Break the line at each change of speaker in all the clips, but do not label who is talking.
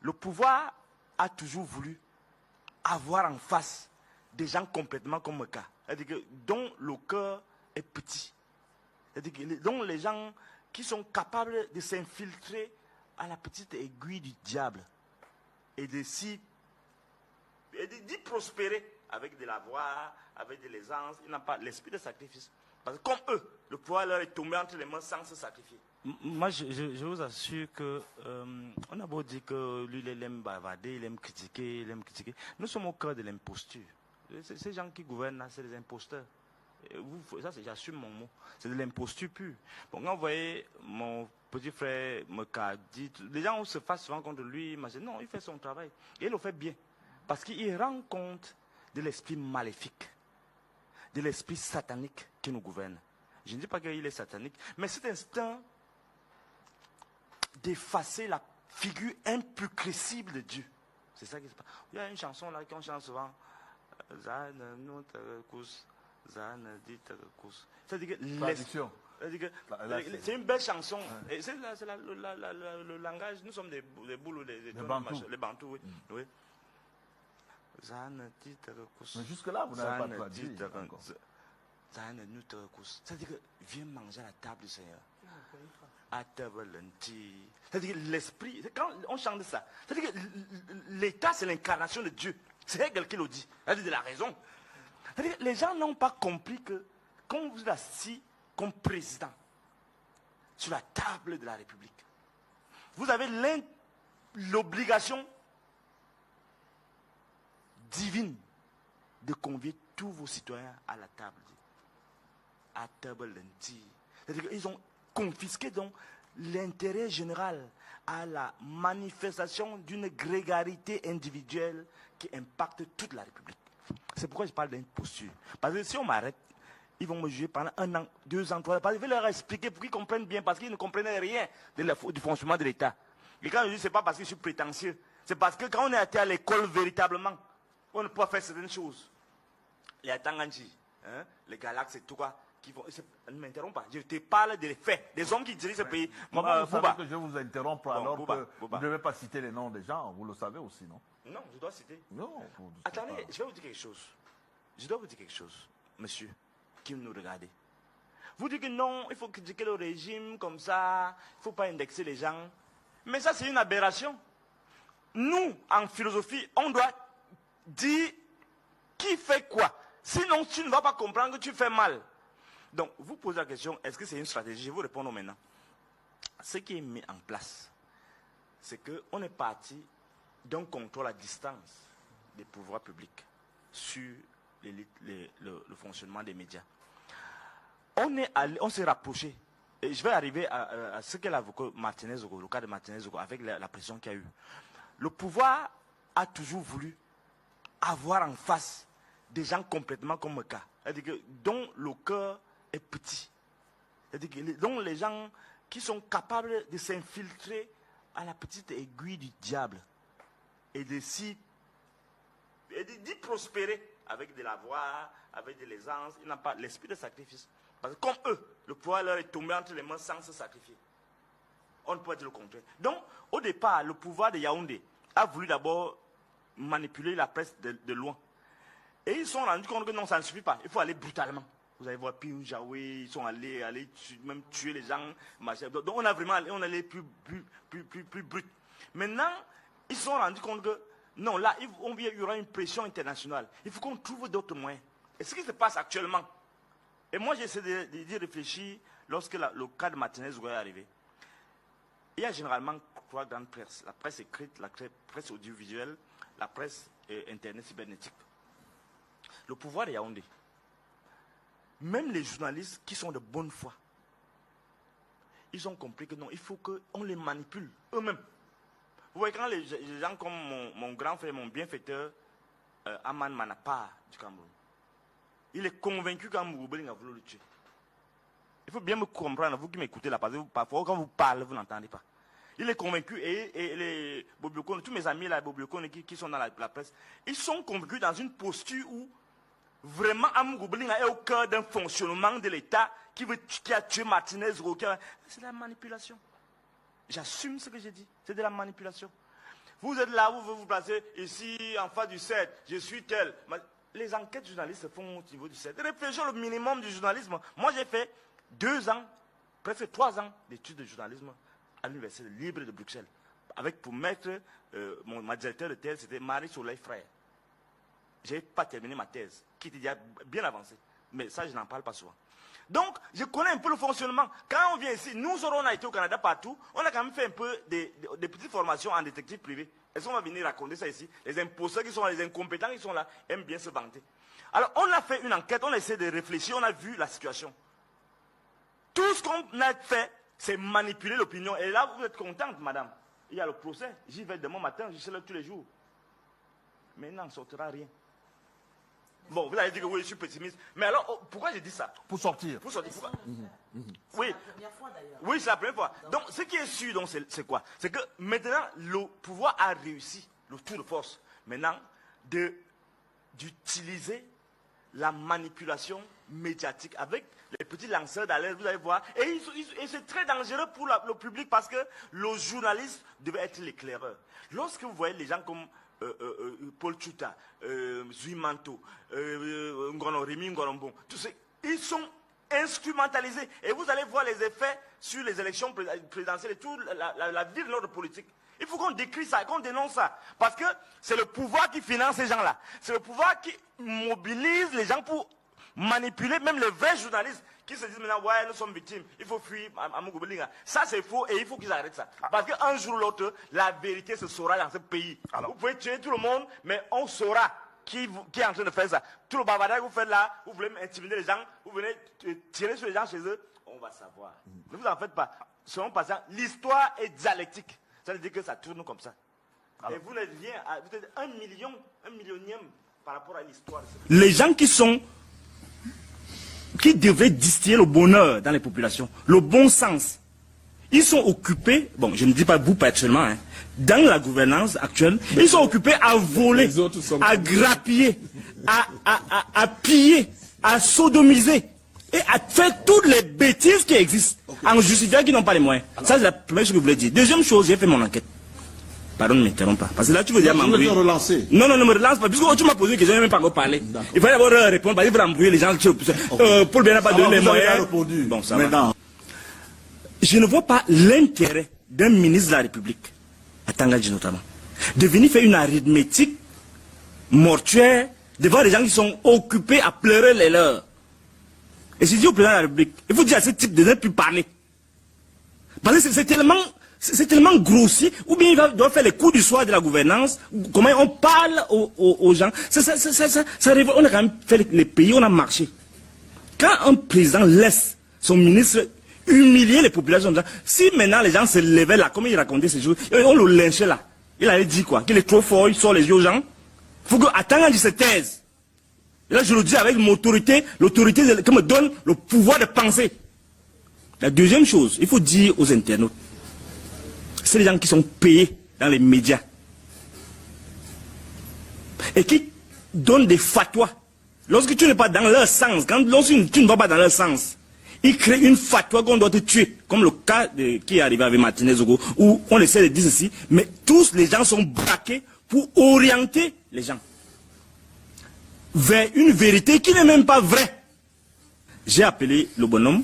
le pouvoir a toujours voulu avoir en face des gens complètement comme Meka, dont le cœur est petit, dont les gens qui sont capables de s'infiltrer à la petite aiguille du diable et d'y prospérer avec de l'avoir, avec de l'aisance. Ils n'ont pas l'esprit de sacrifice. Parce que comme eux, le pouvoir leur est tombé entre les mains sans se sacrifier. Moi, je vous assure que on a beau dire que lui, il aime bavarder, il aime critiquer. Nous sommes au cœur de l'imposture. Ces gens qui gouvernent là, c'est des imposteurs. Ça, j'assume mon mot. C'est de l'imposture pure. Bon, quand vous voyez mon petit frère Meka dit, les gens se fassent souvent contre lui, mais non, il fait son travail. Et il le fait bien. Parce qu'il rend compte de l'esprit maléfique, de l'esprit satanique qui nous gouverne. Je ne dis pas qu'il est satanique, mais cet instinct d'effacer la figure imputrescible de Dieu. C'est ça qui se passe. Il y a une chanson là qu'on chante souvent. C'est une belle chanson. C'est le langage. Nous sommes des boules, les bantous. Oui.
Mais jusque-là, vous n'avez pas traduit.
C'est-à-dire que viens manger à la table du Seigneur. C'est-à-dire que l'esprit, quand on chante ça, c'est-à-dire que l'État, c'est l'incarnation de Dieu. C'est Hegel qui le dit. C'est-à-dire de la raison. C'est-à-dire que les gens n'ont pas compris que quand vous êtes assis comme président sur la table de la République, vous avez l'obligation divine de convier tous vos citoyens à la table. À table lentille. C'est-à-dire qu'ils ont confisqué donc l'intérêt général à la manifestation d'une grégarité individuelle qui impacte toute la République. C'est pourquoi je parle d'imposture. Parce que si on m'arrête, ils vont me juger pendant 1 an, 2 ans, 3 ans. Parce que je vais leur expliquer pour qu'ils comprennent bien, parce qu'ils ne comprenaient rien du fonctionnement de l'État. Et quand je dis, c'est pas parce que je suis prétentieux, c'est parce que quand on est été à l'école véritablement, on ne peut pas faire certaines choses. Les Atanganji, les Galaxes et tout quoi, qui vont. Ne m'interromps pas. Je te parle des faits, des hommes qui dirigent ce pays.
Comment vous savez que je vous interromps alors que vous ne devez pas citer les noms des gens? Vous le savez aussi, non?
Non, je dois citer.
Non.
Attendez, je vais vous dire quelque chose. Je dois vous dire quelque chose, monsieur, qui nous regardez. Vous dites que non, il faut critiquer le régime comme ça, il ne faut pas indexer les gens. Mais ça, c'est une aberration. Nous, en philosophie, on doit dire qui fait quoi. Sinon, tu ne vas pas comprendre que tu fais mal. Donc, vous posez la question, est-ce que c'est une stratégie? Je vais vous répondre maintenant. Ce qui est mis en place, c'est qu'on est parti d'un contrôle à distance des pouvoirs publics sur le fonctionnement des médias. On s'est rapproché. Et je vais arriver à ce qu'est l'avocat Martinez Ogo, le cas de Martinez Ogo, avec la pression qu'il y a eu. Le pouvoir a toujours voulu avoir en face des gens complètement comme Meka, dont le cœur est petit, dont les gens qui sont capables de s'infiltrer à la petite aiguille du diable et d'y prospérer avec de l'avoir, avec de l'aisance. Ils n'ont pas l'esprit de sacrifice. Parce que comme eux, le pouvoir leur est tombé entre les mains sans se sacrifier. On ne peut pas dire le contraire. Donc, au départ, le pouvoir de Yaoundé a voulu d'abord manipuler la presse de loin. Et ils se sont rendus compte que non, ça ne suffit pas. Il faut aller brutalement. Vous allez voir Piou Jaoué, ils sont allés même tuer les gens. Machin. Donc on a vraiment allé plus brut. Maintenant, ils se sont rendus compte que non, là, il y aura une pression internationale. Il faut qu'on trouve d'autres moyens. Et ce qui se passe actuellement, et moi j'essaie d'y réfléchir lorsque le cas de Martinez est arrivé. Il y a généralement 3 grandes presses. La presse écrite, la presse audiovisuelle, la presse internet cybernétique. Le pouvoir de Yaoundé, même les journalistes qui sont de bonne foi, ils ont compris que non, il faut qu'on les manipule eux-mêmes. Vous voyez, quand les gens comme mon grand frère, mon bienfaiteur, Aman Manapa du Cameroun, il est convaincu qu'Amouboubeling a voulu le tuer. Il faut bien me comprendre, vous qui m'écoutez là, parce que parfois quand vous parlez, vous n'entendez pas. Il est convaincu, et les Bobiokone, tous mes amis là, Bobiokone qui sont dans la presse, ils sont convaincus dans une posture où vraiment Amouboubeling est au cœur d'un fonctionnement de l'État qui a tué Martinez. C'est de la manipulation. J'assume ce que j'ai dit. C'est de la manipulation. Vous êtes là, vous vous placez ici, en face du 7, je suis tel. Les enquêtes journalistes se font au niveau du 7. Réfléchissons le minimum du journalisme. Moi, j'ai fait 2 ans, presque 3 ans d'études de journalisme à l'Université libre de Bruxelles. Avec pour maître, ma directeur de thèse, c'était Marie-Soleil Frère. Je n'ai pas terminé ma thèse, qui était déjà bien avancée. Mais ça, je n'en parle pas souvent. Donc, je connais un peu le fonctionnement. Quand on vient ici, nous, on a été au Canada partout, on a quand même fait un peu des petites formations en détective privé. Est-ce qu'on va venir raconter ça ici? Les imposteurs qui sont là, les incompétents qui sont là, aiment bien se vanter. Alors, on a fait une enquête, on a essayé de réfléchir, on a vu la situation. Tout ce qu'on a fait, c'est manipuler l'opinion. Et là, vous êtes contente, madame. Il y a le procès. J'y vais demain matin, j'y serai là tous les jours. Mais il n'en sortira rien. Bon, vous allez dire que oui, je suis pessimiste. Mais alors, pourquoi j'ai dit ça?
Pour sortir.
Pour sortir. Oui.
C'est la première fois d'ailleurs.
Oui, c'est la première fois. Donc, ce qui est sûr, c'est quoi? C'est que maintenant, le pouvoir a réussi, le tour de force, maintenant, d'utiliser la manipulation médiatique avec les petits lanceurs d'alerte, vous allez voir. Et c'est très dangereux pour le public parce que le journaliste devait être l'éclaireur. Lorsque vous voyez les gens comme Paul Tchouta, Zuimanto, Rémi Ngorombon, tous ces, ils sont instrumentalisés. Et vous allez voir les effets sur les élections présidentielles et toute la vie de l'ordre politique. Il faut qu'on décrit ça, qu'on dénonce ça. Parce que c'est le pouvoir qui finance ces gens-là. C'est le pouvoir qui mobilise les gens pour manipuler même les vrais journalistes qui se disent maintenant, ouais, nous sommes victimes, il faut fuir à Mougoubelinga. Ça, c'est faux et il faut qu'ils arrêtent ça. Parce qu'un jour ou l'autre, la vérité se saura dans ce pays. Alors, vous pouvez tuer tout le monde, mais on saura qui est en train de faire ça. Tout le bavardage que vous faites là, vous voulez intimider les gens, vous venez tirer sur les gens chez eux, on va savoir. Ne vous en faites pas. Selon patient, l'histoire est dialectique. Ça veut dire que ça tourne comme ça. Alors, et vous n'êtes rien à vous êtes un millionième par rapport à l'histoire. Les gens qui devraient distiller le bonheur dans les populations, le bon sens, ils sont occupés, bon, je ne dis pas vous personnellement, hein, dans la gouvernance actuelle, ils sont occupés à voler, à grappiller, à piller, à sodomiser et à faire toutes les bêtises qui existent en justifiant qu'ils n'ont pas les moyens. Alors, ça, c'est la première chose que je voulais dire. Deuxième chose, j'ai fait mon enquête. Pardon, ne m'interromps pas. Parce que là, tu veux dire m'embrouiller. Non, ne me relance pas. Puisque tu m'as posé une question, je n'ai même pas encore parlé. Il fallait d'abord répondre, parce qu'il faut embrouiller les gens. Paul Bénin n'a pas donné les moyens. Bon, ça va. Je ne vois pas l'intérêt d'un ministre de la République, à Tangadji notamment, de venir faire une arithmétique mortuaire devant des gens qui sont occupés à pleurer les leurs. Et je dis au président de la République, il faut dire à ce type de ne plus parler. Parce que c'est tellement grossier, ou bien il doit faire les coups du soir de la gouvernance, comment on parle aux gens. On a quand même fait les pays, on a marché. Quand un président laisse son ministre humilier les populations, si maintenant les gens se levaient là, comme il racontait ces jours, on le lynchait là. Il allait dire quoi? Qu'il est trop fort, il sort les yeux aux gens. Il faut qu'attendant de se taise. Et là je le dis avec mon autorité, l'autorité qui me donne le pouvoir de penser. La deuxième chose, il faut dire aux internautes, c'est les gens qui sont payés dans les médias et qui donnent des fatwas. Lorsque tu n'es pas dans leur sens, lorsque tu ne vas pas dans leur sens, ils créent une fatwa qu'on doit te tuer, comme le cas qui est arrivé avec Martinez Zogo, où on essaie de dire ceci, mais tous les gens sont braqués pour orienter les gens vers une vérité qui n'est même pas vraie. J'ai appelé le bonhomme.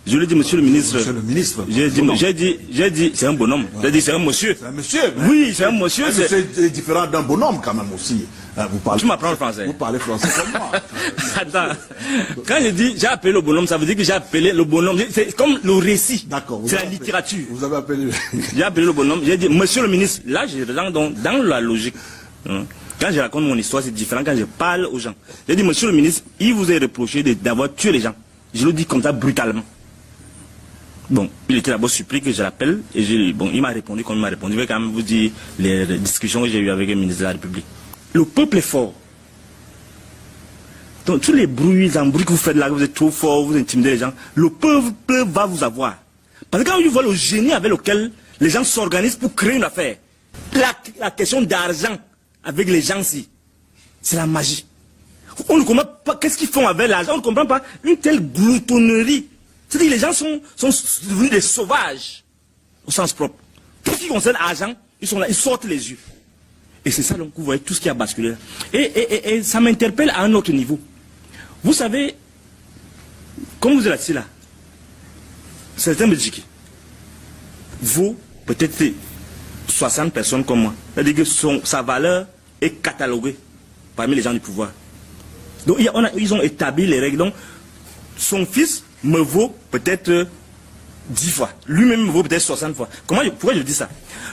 Je lui ai dit, monsieur le ministre.
Monsieur le ministre.
J'ai dit, c'est un bonhomme. J'ai dit, c'est un monsieur.
C'est un monsieur.
Oui, c'est un monsieur.
C'est différent d'un bonhomme quand même aussi.
Tu m'apprends le français.
Vous parlez français comme moi.
Attends. Quand je dis, j'ai appelé le bonhomme, ça veut dire que j'ai appelé le bonhomme. C'est comme le récit.
D'accord.
C'est la littérature.
Vous avez appelé.
J'ai appelé le bonhomme. J'ai dit, monsieur le ministre. Là, je rentre dans la logique. Quand je raconte mon histoire, c'est différent quand je parle aux gens. J'ai dit, monsieur le ministre, il vous est reproché d'avoir tué les gens. Je le dis comme ça, brutalement. Bon, il était d'abord surpris que je l'appelle et il m'a répondu comme il m'a répondu. Je vais quand même vous dire les discussions que j'ai eues avec le ministre de la République. Le peuple est fort. Donc tous les bruits, les embrouilles que vous faites là, vous êtes trop fort, vous intimidez les gens, le peuple va vous avoir. Parce que quand il voit le génie avec lequel les gens s'organisent pour créer une affaire, la question d'argent avec les gens-ci, c'est la magie. On ne comprend pas qu'est-ce qu'ils font avec l'argent, on ne comprend pas une telle gloutonnerie. C'est-à-dire que les gens sont devenus des sauvages, au sens propre. Tout ce qui concerne l'argent, Ils sont là, ils sortent les yeux. Et c'est ça, donc, vous voyez tout ce qui a basculé là. Et ça m'interpelle à un autre niveau. Vous savez, comme vous êtes assis là, certains Belgiques vaut peut-être 60 personnes comme moi. C'est-à-dire que sa valeur est cataloguée parmi les gens du pouvoir. Donc ils ont établi les règles. Donc son fils me vaut peut-être 10 fois. Lui-même me vaut peut-être 60 fois. Pourquoi je dis ça?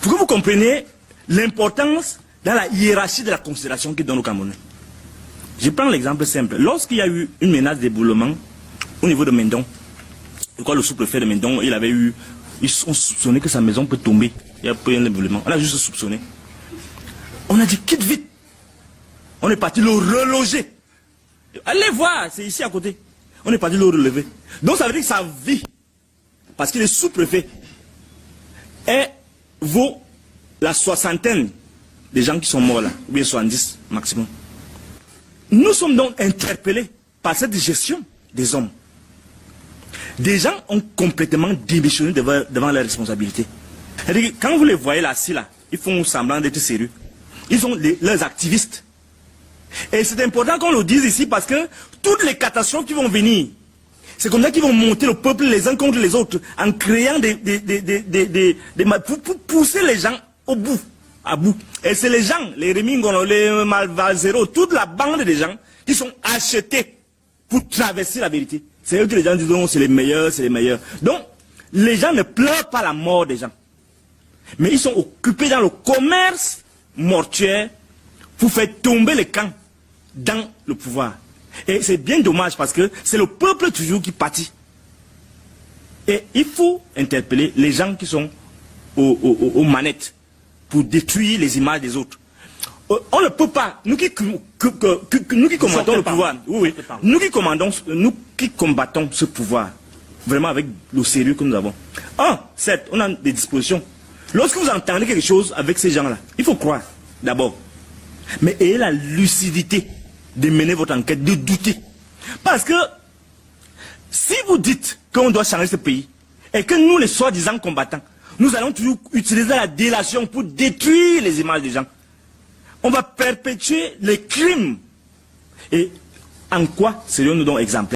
Pour que vous compreniez l'importance dans la hiérarchie de la considération qui donne au Cameroun. Je prends l'exemple simple. Lorsqu'il y a eu une menace d'éboulement au niveau de Mendon, je crois le sous-préfet de Mendon, ils ont soupçonné que sa maison peut tomber. Il y a eu un éboulement. On a juste soupçonné. On a dit quitte vite. On est parti le reloger. Allez voir, c'est ici à côté. On est parti le relever. Donc ça veut dire que sa vie, parce qu'il est sous-préfet, vaut la soixantaine des gens qui sont morts là, ou bien 70 maximum. Nous sommes donc interpellés par cette gestion des hommes. Des gens ont complètement démissionné devant leurs responsabilités. C'est-à-dire que quand vous les voyez là, ils font semblant d'être sérieux. Ils ont leurs activistes. Et c'est important qu'on le dise ici parce que toutes les catastrophes qui vont venir, c'est comme ça qu'ils vont monter le peuple les uns contre les autres en créant pour pousser les gens à bout. Et c'est les gens, les Remingono, les Malvazero, toute la bande des gens qui sont achetés pour traverser la vérité. C'est eux que les gens disent, c'est les meilleurs, c'est les meilleurs. Donc, les gens ne pleurent pas la mort des gens. Mais ils sont occupés dans le commerce mortuaire pour faire tomber les camps dans le pouvoir. Et c'est bien dommage parce que c'est le peuple toujours qui pâtit. Et il faut interpeller les gens qui sont aux manettes pour détruire les images des autres. On ne peut pas, nous qui combattons le pouvoir, nous qui combattons ce pouvoir, vraiment avec le sérieux que nous avons. Certes, on a des dispositions. Lorsque vous entendez quelque chose avec ces gens-là, il faut croire, d'abord. Mais ayez la lucidité de mener votre enquête, de douter. Parce que, si vous dites qu'on doit changer ce pays, et que nous, les soi-disant combattants, nous allons toujours utiliser la délation pour détruire les images des gens, on va perpétuer les crimes. Et en quoi serions-nous donc exemplaires?